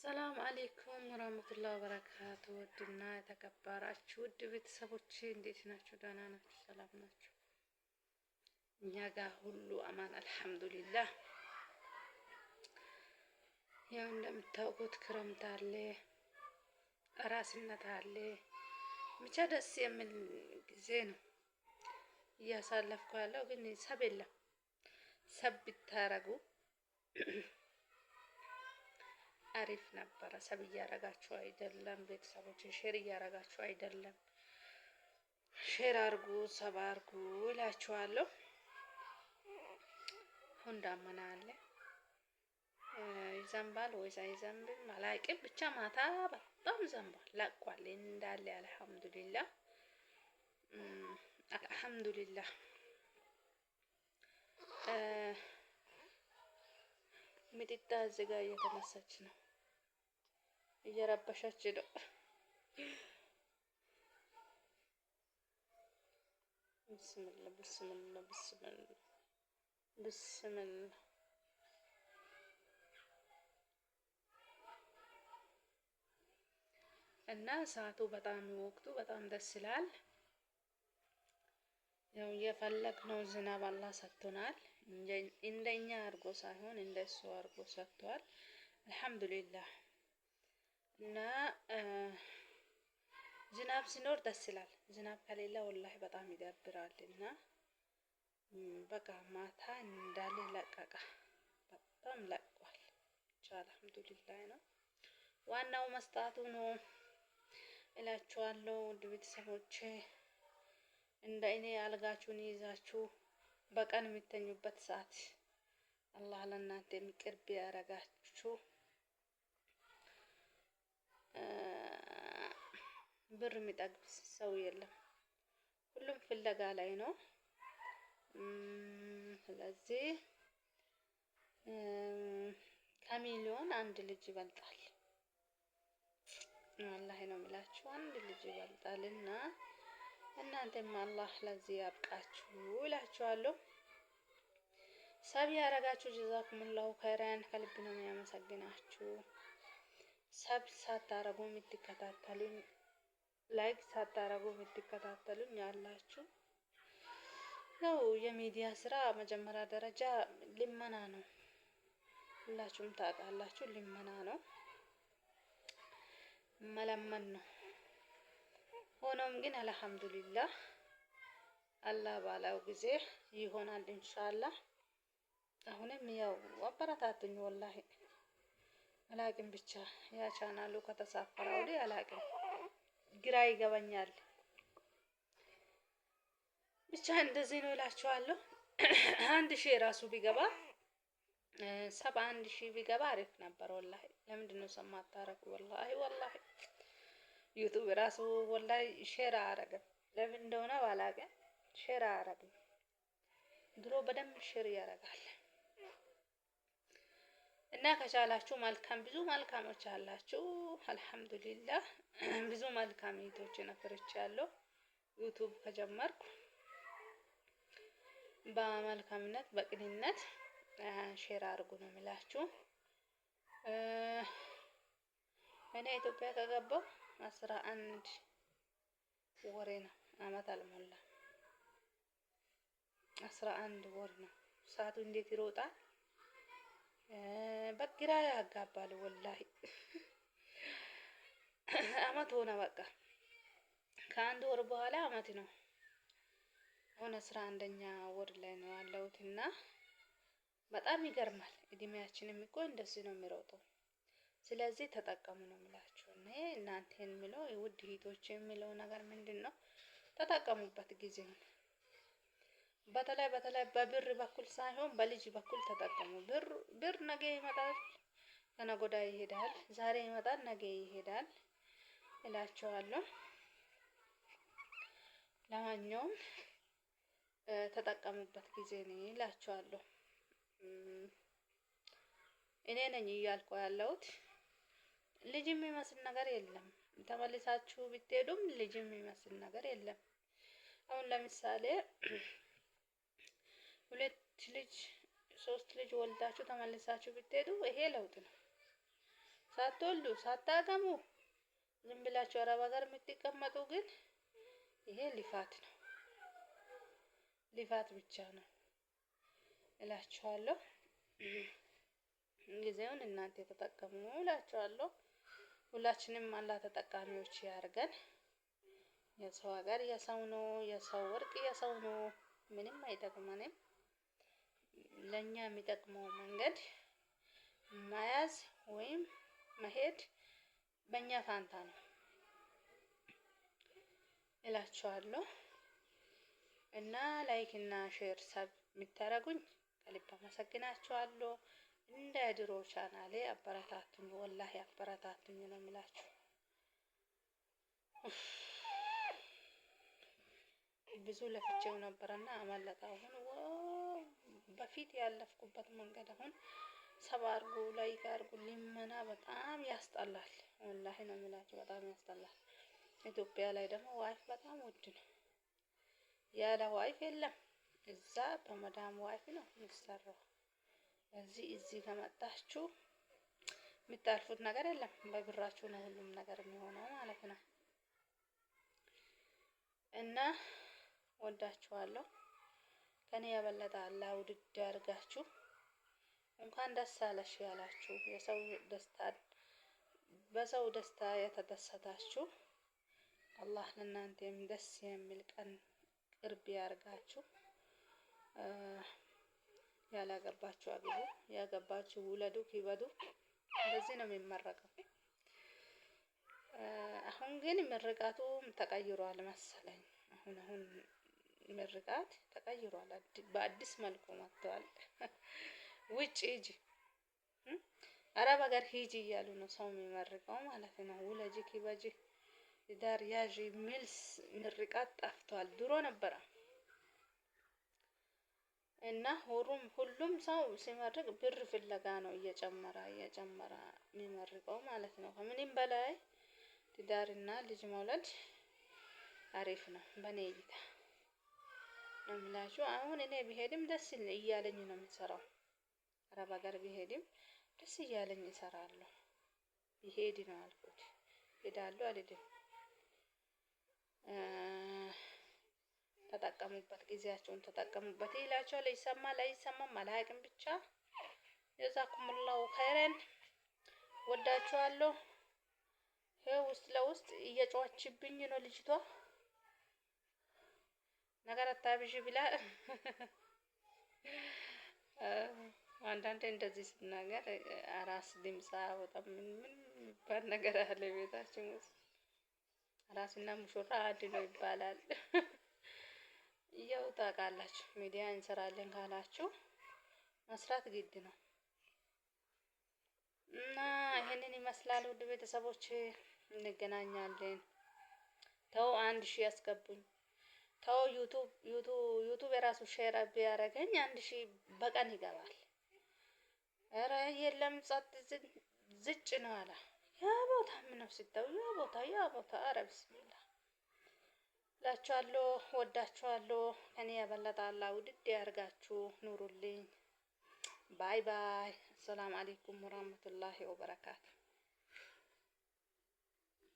ሰላም አሌይኩም ወራህመቱላሂ ወበረካቱ። ውድና የተከበራችሁ ውድ ቤተሰቦቼ እንዴት ናችሁ? ደህና ናችሁ? ሰላም ናችሁ? እኛ ጋር ሁሉ አማን አልሐምዱሊላህ። ያው እንደምታውቁት ክረምት አለ፣ እራስነት አለ። ብቻ ደስ የሚል ጊዜ ነው እያሳለፍኩ ያለው። ግን ሰብ የለም። ሰብ ብታረጉ አሪፍ ነበረ። ሰብ እያረጋችሁ አይደለም፣ ቤተሰቦች ሼር እያረጋችሁ አይደለም። ሼር አርጉ፣ ሰብ አርጉ እላችኋለሁ። አሁን ዳመና አለ፣ ይዘንባል ወይስ አይዘንብም አላውቅም። ብቻ ማታ በጣም ዘንቧል፣ ለቋል እንዳለ። አልሐምዱሊላህ አልሐምዱሊላህ። ሚጥጣ እዚህ ጋር እየተነሳች ነው፣ እየረበሸች ነው። ብስምላ ብስምላ ብስምላ ብስምላ። እና ሰዓቱ በጣም ወቅቱ በጣም ደስ ይላል። ያው የፈለግነው ዝናብ አላህ ሰጥቶናል። እንደኛ አድርጎ ሳይሆን እንደሱ አድርጎ ሰጥቷል። አልሐምዱሊላህ። እና ዝናብ ሲኖር ደስ ይላል። ዝናብ ከሌለ ወላሂ በጣም ይደብራል። እና በቃ ማታ እንዳለ ለቀቀ፣ በጣም ለቋል። ብቻ አልሐምዱሊላህ ነው። ዋናው መስጣቱ ነው እላችኋለሁ። ውድ ቤተሰቦቼ እንደ እኔ አልጋችሁን ይዛችሁ በቀን የሚተኙበት ሰዓት አላህ ለእናንተ የሚቅርብ ያረጋችሁ። ብር የሚጠግብ ሰው የለም፣ ሁሉም ፍለጋ ላይ ነው። ስለዚህ ከሚሊዮን አንድ ልጅ ይበልጣል። ወላሂ ነው የምላችሁ፣ አንድ ልጅ ይበልጣልና እናንተም አላህ ለዚህ ያብቃችሁ እላችኋለሁ። ሰብ ያረጋችሁ ጀዛኩሙላሁ ኸይራን፣ ከልብ ነው የሚያመሰግናችሁ። ሰብ ሳታረጉ የምትከታተሉኝ፣ ላይክ ሳታረጉ የምትከታተሉኝ ያላችሁ፣ ያው የሚዲያ ስራ መጀመሪያ ደረጃ ልመና ነው። ሁላችሁም ታውቃላችሁ፣ ልመና ነው፣ መለመን ነው። ሆኖም ግን አልሐምዱሊላህ አላህ ባለው ጊዜ ይሆናል ኢንሻአላህ። አሁንም ያው አበረታቱኝ። ወላሂ አላቅም፣ ብቻ ያ ቻናሉ ከተሳፈረ ወዲህ አላቅም፣ ግራ ይገባኛል። ብቻ እንደዚህ ነው እላችኋለሁ። 1000 ራሱ ቢገባ 71,000 ቢገባ አሪፍ ነበር። ወላሂ ለምንድን ነው ሰማ አታረጉ? ወላሂ ዩቲዩብ ራሱ ወላሂ ሼር አያረግም። ለምን እንደሆነ ባላውቅም ሼር አያረግም። ድሮ በደንብ ሼር ያረጋል። እና ከቻላችሁ መልካም፣ ብዙ መልካሞች አላችሁ። አልሐምዱሊላህ ብዙ መልካም እህቶችን አፍርቻለሁ። ዩቲዩብ ከጀመርኩ በመልካምነት በቅንነት ሼር አድርጉ ነው የሚላችሁ። እኔ ኢትዮጵያ ከገባሁ 11 ወሬ ነው፣ አመት አልሞላ። 11 ወር ነው። ሰዓቱ እንዴት ይሮጣል! በግራ ያጋባል ወላሂ። አመት ሆነ በቃ። ከአንድ ወር በኋላ አመት ነው። አሁን 11ኛ ወር ላይ ነው ያለሁት እና በጣም ይገርማል። እድሜያችንም እኮ እንደዚህ ነው የሚሮጠው። ስለዚህ ተጠቀሙ ነው የምላችሁ። እኔ እናንተን የምለው የውድ እህቶች የምለው ነገር ምንድን ነው? ተጠቀሙበት ጊዜውን። በተለይ በብር በኩል ሳይሆን በልጅ በኩል ተጠቀሙ። ብር ነገ ይመጣል፣ ከነገ ወዲያ ይሄዳል። ዛሬ ይመጣል፣ ነገ ይሄዳል እላችኋለሁ። ለማንኛውም ተጠቀሙበት ጊዜ ነው እላችኋለሁ። እኔ ነኝ እያልኩ ያለሁት። ልጅ የሚመስል ነገር የለም። ተመልሳችሁ ብትሄዱም ልጅ የሚመስል ነገር የለም። አሁን ለምሳሌ 2 ልጅ 3 ልጅ ወልዳችሁ ተመልሳችሁ ብትሄዱ ይሄ ለውጥ ነው። ሳትወልዱ ሳታገሙ ዝም ብላችሁ አረብ ሀገር የምትቀመጡ ግን ይሄ ልፋት ነው፣ ልፋት ብቻ ነው እላችኋለሁ። ጊዜውን እናንተ ተጠቀሙ እላችኋለሁ። ሁላችንም አላህ ተጠቃሚዎች ያርገን። የሰው ሀገር የሰው ነው፣ የሰው ወርቅ የሰው ነው። ምንም አይጠቅመንም። ለኛ የሚጠቅመው መንገድ መያዝ ወይም መሄድ በእኛ ፋንታ ነው እላችኋለሁ። እና ላይክ እና ሼር ሰብ የምታረጉኝ ከልብ አመሰግናችኋለሁ። እንደ ድሮ ቻናሌ አበረታቱኝ፣ ወላሂ አበረታቱኝ ነው የምላችሁ። ብዙ ለፍቼው ነበርና አመለጠ። አሁን በፊት ያለፍኩበት መንገድ አሁን ሰብ አድርጉ፣ ላይክ አድርጉ። ልመና በጣም ያስጠላል፣ ወላሂ ነው የምላችሁ፣ በጣም ያስጠላል። ኢትዮጵያ ላይ ደግሞ ዋይፍ በጣም ውድ ነው። ያለ ዋይፍ የለም። እዛ በመዳም ዋይፍ ነው የሚሰራው። እዚህ ከመጣችሁ የምታልፉት ነገር የለም። በብራችሁ ነው ሁሉም ነገር የሚሆነው ማለት ነው። እና ወዳችኋለሁ። ከኔ የበለጠ አላህ ውድድ ያርጋችሁ። እንኳን ደስ አለሽ ያላችሁ የሰው ደስታ በሰው ደስታ የተደሰታችሁ አላህ ለእናንተም ደስ የሚል ቀን ቅርብ ያርጋችሁ። ያላገባችሁ አግቡ፣ ያገባችሁ ውለዱ፣ ክበዱ። እንደዚህ ነው የሚመረቀው። አሁን ግን ምርቃቱም ተቀይሯል መሰለኝ። አሁን ምርቃት ተቀይሯል፣ በአዲስ መልኩ መጥቷል። ውጭ ሂጂ፣ አረብ ሀገር ሂጂ እያሉ ነው ሰው የሚመርቀው ማለት ነው። ውለጂ፣ ክበጂ፣ ትዳር ያዥ የሚል ምርቃት ጠፍቷል። ድሮ ነበረ እና ሁሉም ሰው ሲመርቅ ብር ፍለጋ ነው እየጨመረ የሚመርቀው ማለት ነው። ከምንም በላይ ትዳርና ልጅ መውለድ አሪፍ ነው በኔ እይታ ነው የምላችሁ። አሁን እኔ ብሄድም ደስ እያለኝ ነው የምሰራው። አረብ ሀገር ብሄድም ደስ እያለኝ እሰራለሁ። ይሄድ ነው አልኩት፣ ሄዳለሁ አልሄድም። ተጠቀሙበት፣ ጊዜያቸውን ተጠቀሙበት ይላችኋል። ይሰማል አይሰማም አላውቅም። ብቻ ጀዛኩሙላሁ ኸይረን። ወዳችኋለሁ። ይሄ ውስጥ ለውስጥ እየጮኸችብኝ ነው ልጅቷ። ነገር አታብዢ ብላ አንዳንዴ እንደዚህ ስናገር አራስ ድምፅ አወጣም። ምን የሚባል ነገር አለ ቤታችን ውስጥ? አራስና ሙሽራ አንድ ነው ይባላል። ያው ታውቃላችሁ፣ ሚዲያ እንሰራለን ካላችሁ መስራት ግድ ነው። እና ይሄንን ይመስላል ውድ ቤተሰቦች፣ እንገናኛለን። ተው 1000 ያስገቡኝ። ተው ዩቱብ የራሱ ሼር ቢያደርገኝ 1000 በቀን ይገባል። ኧረ የለም ጸጥ ዝጭ ነው አለ። ያ ቦታ ምነው ሲተው ያ ቦታ ኧረ ቢስሚላ ላችኋለሁ። ወዳችኋለሁ። ከኔ የበለጠ አላህ ውድድ ያርጋችሁ። ኑሩልኝ። ባይ ባይ። ሰላም አለይኩም ወራህመቱላሂ ወበረካቱ።